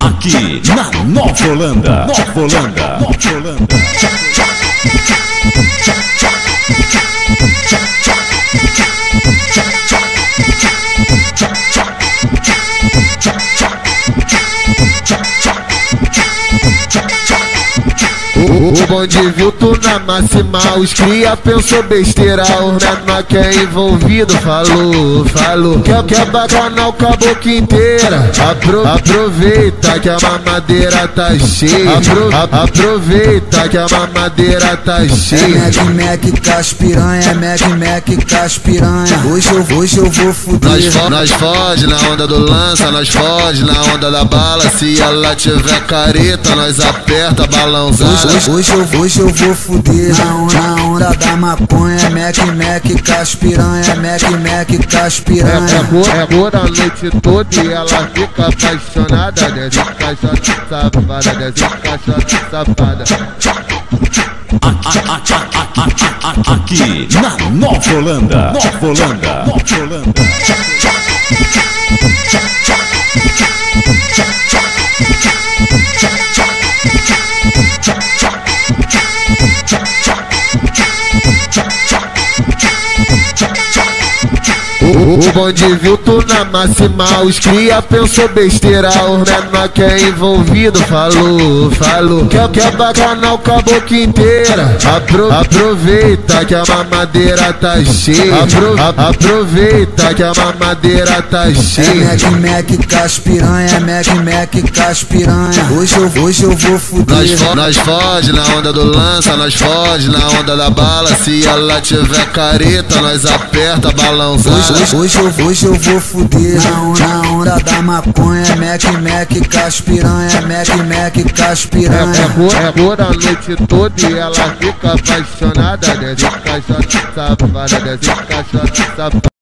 Aqui na Nova Holanda, Nova Holanda, Nova Holanda. O bonde viu tu na máxima, os cria pensou besteira, o menor que é envolvido falou quer bacanar o caboclo inteira. Aproveita que a mamadeira tá cheia, aproveita que a mamadeira tá cheia. É Mac com as piranha, é Mac com as piranha. Hoje eu vou fuder. Nós foge na onda do lança, nós foge na onda da bala. Se ela tiver careta, nós aperta balãozada. Hoje eu vou fuder. Na onda da maconha, é Mac com as piranha, é Mac com as piranha. É cor a noite toda e ela fica apaixonada. Desce caixote safada, desce caixote safada. Aqui na Nova Holanda, Nova Holanda, Nova Holanda. O bonde viu tu na máxima, os cria pensou besteira, o menor que é envolvido falou quer bacanar o caboclo inteira. Aproveita que a mamadeira tá cheia, aproveita que a mamadeira tá cheia. É Mac com as piranha, é Mac com as piranha. Hoje eu vou fuder. Nós foge na onda do lança, nós foge na onda da bala. Se ela tiver careta, nós aperta balãozada. Hoje eu vou fuder. Na onda da maconha, é Mac com as piranha, é Mac com as piranha. É cor a noite toda e ela fica apaixonada. Desce caixote safada, desce caixote safada.